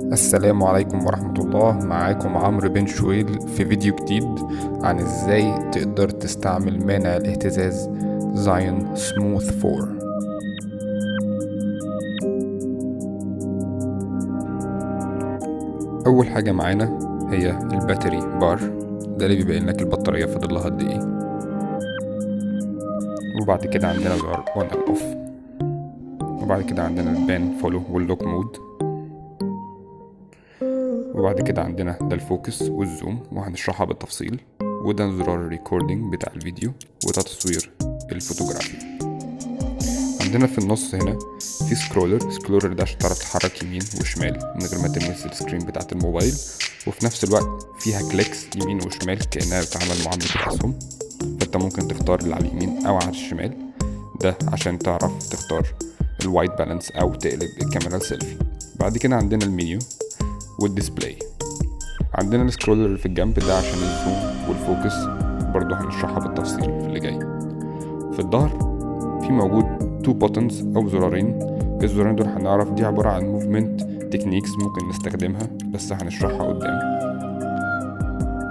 السلام عليكم ورحمة الله. معاكم عمرو بن شويل في فيديو جديد عن ازاي تقدر تستعمل مانع الاهتزاز زاين سموث 4. اول حاجة معانا هي الباتري بار، ده اللي بيبين لك البطارية فاضل لها قد ايه. وبعد كده عندنا زرار اون اند اوف، وبعد كده عندنا البان فولو واللوك مود، وبعد كده عندنا ده الفوكس والزوم وهنشرحها بالتفصيل، وده زرار الريكوردينج بتاع الفيديو، وده تصوير الفوتوغرافي. عندنا في النص هنا في سكرولر ده عشان تعرف تتحرك يمين وشمال من غير ما تلمس السكرين بتاعت الموبايل، وفي نفس الوقت فيها كليكس يمين وشمال كأنها بتعمل معاملة الأسهم، فانت ممكن تختار اللي على اليمين أو على الشمال، ده عشان تعرف تختار الوايت بالانس أو تقلب الكاميرا السيلفي. بعد كده عندنا المنيو والديسبلاي. عندنا السكرولر اللي في الجنب ده عشان الزوم والفوكس، برضه هنشرحها بالتفصيل في اللي جاي. في الظهر في موجود 2 buttons او زرارين، الزرارين دول هنعرف دي عبارة عن موفمنت تكنيكس ممكن نستخدمها، بس هنشرحها قدام.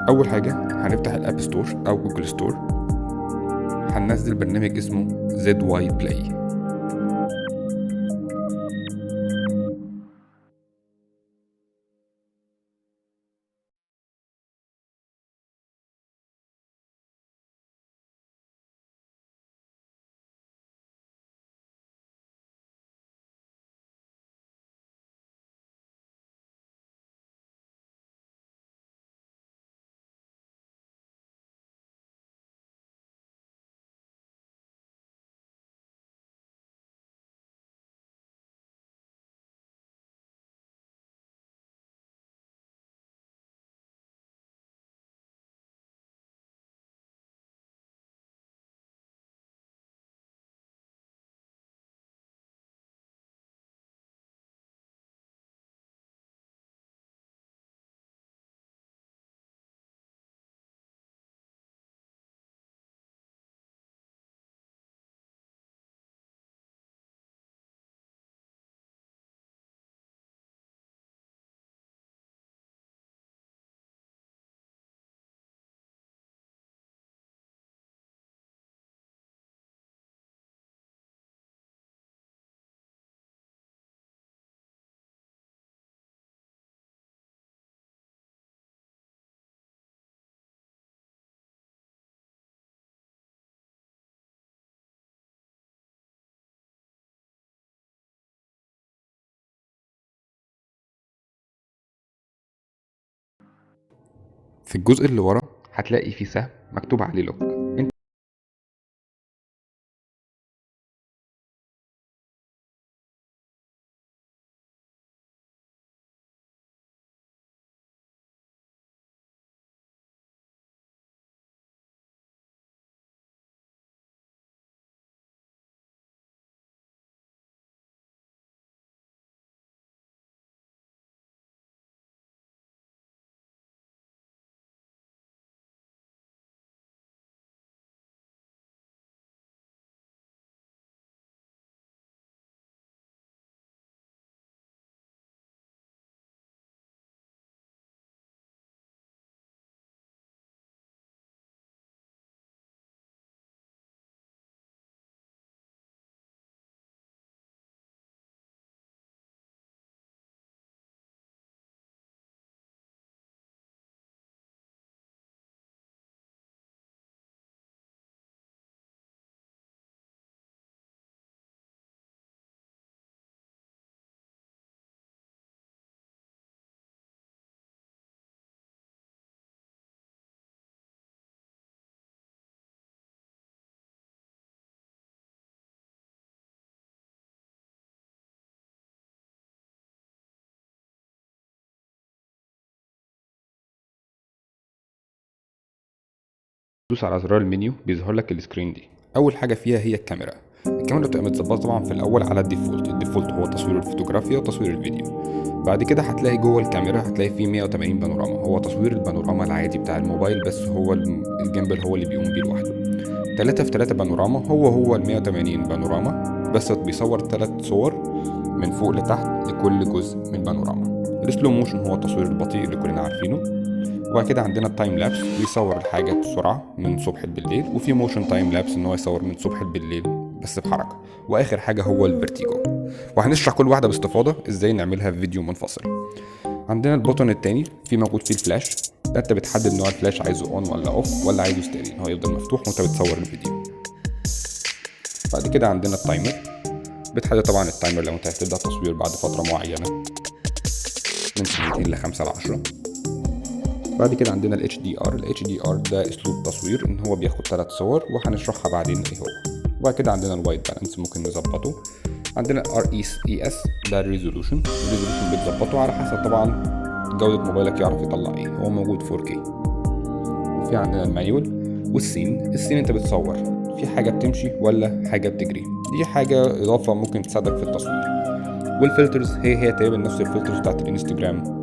اول حاجة هنفتح الاب ستور او جوجل ستور، هننزل برنامج اسمه ZY Play. في الجزء اللي ورا هتلاقي فيه سهم مكتوب عليه لوك. دوس على زرار المنيو بيظهر لك السكرين دي. اول حاجه فيها هي الكاميرا بتبقى متظبطه طبعا في الاول على الديفولت هو تصوير الفوتوغرافيا وتصوير الفيديو. بعد كده هتلاقي جوه الكاميرا هتلاقي فيه 180 بانوراما، هو تصوير البانوراما العادي بتاع الموبايل، بس هو الجيمبل هو اللي بيقوم بيه لوحده. 3 في 3 بانوراما هو ال 180 بانوراما، بس بيصور 3 صور من فوق لتحت لكل جزء من البانوراما. السلو موشن هو التصوير البطيء اللي كلنا عارفينه. وبعد كده عندنا التايم لابس بيصور الحاجة بسرعة من صبح بالليل، وفي موشن تايم لابس ان هو يصور من صبح بالليل بس بحركة. واخر حاجة هو الفيرتيجو، وهنشرح كل واحدة باستفاضة ازاي نعملها في فيديو منفصل. عندنا البوتون التاني في موجود فيه الفلاش، ده انت بتحدد نوع الفلاش، عايزه اون ولا اوف ولا عايزه ستيري، هو يفضل مفتوح وانت بتصور الفيديو. بعد كده عندنا التايمر، بتحدد طبعا التايمر لو انت هتبدأ تصوير بعد فترة معينة من 2 ل5 ل10. بعد كده عندنا ال HDR. ال HDR ده اسلوب تصوير ان هو بياخد 3 صور وهنشرحها بعدين ايه هو. وبعد كده عندنا الوايت بالانس ممكن نظبطه. عندنا RES ده الريزولوشن بتظبطه على حسب طبعا جودة موبايلك يعرف يطلع ايه، هو موجود 4K. وفي عندنا المانيوال والسين. السين انت بتصور في حاجة بتمشي ولا حاجة بتجري، دي حاجة اضافة ممكن تساعدك في التصوير. والفلترز هي تقريبا نفس الفلترز بتاعت الانستجرام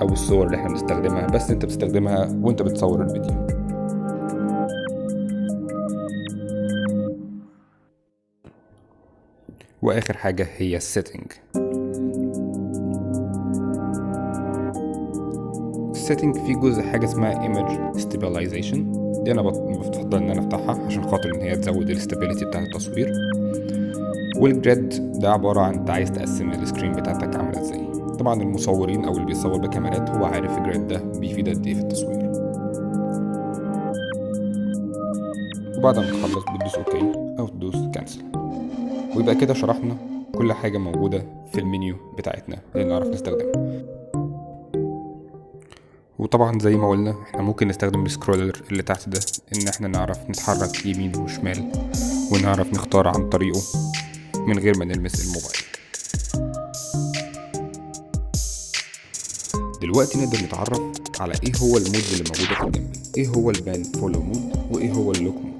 او الصور اللي احنا بنستخدمها، بس انت بتستخدمها وانت بتصور الفيديو. واخر حاجة هي السيتنج. السيتنج في جزء حاجة اسمها ايمج ستابيلايزيشن، دي انا بفضل ان انا افتحها عشان خاطر ان هي تزود الاستابيليتي بتاع التصوير. والجريد ده عبارة عن انت عايز تقسم السكرين بتاعتك عاملة ازاي. طبعا المصورين او اللي بيصور بكاميرات هو عارف الجريد ده بيفيد قد ايه في التصوير. وبعد ما تخلص بتدوس اوكي او تدوس كانسل، ويبقى كده شرحنا كل حاجة موجودة في المنيو بتاعتنا اللي نعرف نستخدمها. وطبعا زي ما قلنا احنا ممكن نستخدم السكرولر اللي تحت ده ان احنا نعرف نتحرك يمين وشمال ونعرف نختار عن طريقه من غير ما نلمس الموبايل. دلوقتي نقدر نتعرف على ايه هو المود اللي موجودة في الجيمبل، ايه هو البان فولو مود وايه هو اللوك مود.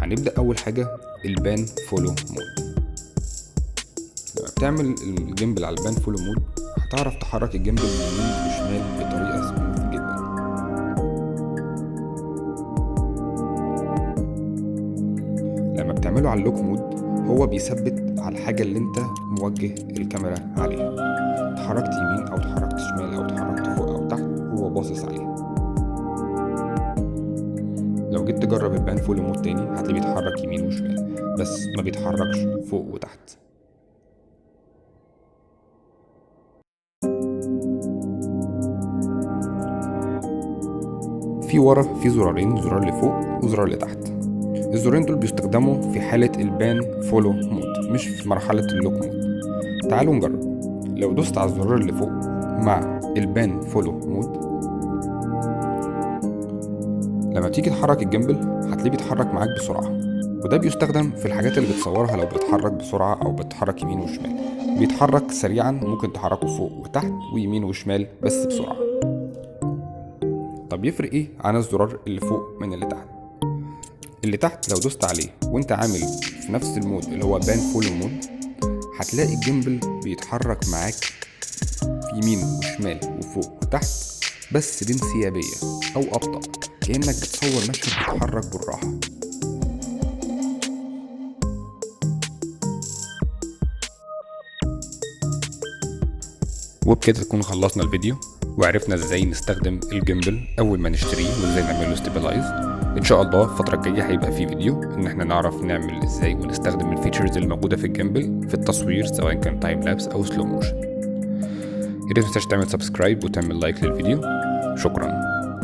هنبدأ اول حاجة البان فولو مود. لما بتعمل الجيمبل على البان فولو مود هتعرف تحرك الجيمبل يمين وشمال بطريقة سموث جدا. لما بتعمله على اللوك مود هو بيثبت على الحاجة اللي انت موجه الكاميرا عليها، اتحركت يمين او اتحركت شمال او اتحركت فوق او تحت هو باصص عليها. لو جيت تجرب البان فولو مود تاني هتلاقيه بيتحرك يمين وشمال بس ما بيتحركش فوق وتحت. في ورا في زرارين، زرار لفوق وزرار لتحت. الزرارين دول بيستخدموا في حالة البان فولو مود مش في مرحلة اللوك مود. تعالوا نجرب. لو دوست على الزرار اللي فوق مع البان فولو مود، لما تيجي تحرك الجيمبل هتلاقيه بيتحرك معاك بسرعة، وده بيستخدم في الحاجات اللي بتصورها لو بيتحرك بسرعة او بيتحرك يمين وشمال. بيتحرك سريعا، ممكن تحركه فوق وتحت ويمين وشمال بس بسرعة. طب يفرق ايه عن الزرار اللي فوق من اللي تحت؟ اللي تحت لو دوست عليه وانت عامل في نفس المود اللي هو بان فولو مود هتلاقي الجيمبل بيتحرك معاك يمين وشمال وفوق وتحت بس بانسيابية او ابطأ، كأنك بتصور مشهد بيتحرك بالراحة. وبكده تكون خلصنا الفيديو وعرفنا ازاي نستخدم الجيمبل اول ما نشتريه وازاي نعمله ستابلايز. ان شاء الله الفترة الجاية هيبقى في فيديو ان احنا نعرف نعمل ازاي ونستخدم الفيتشرز اللي موجودة في الجيمبل في التصوير سواء كان تايم لابس او سلو موشن. ياريت متنساش تعمل سبسكرايب وتعمل لايك للفيديو. شكرا.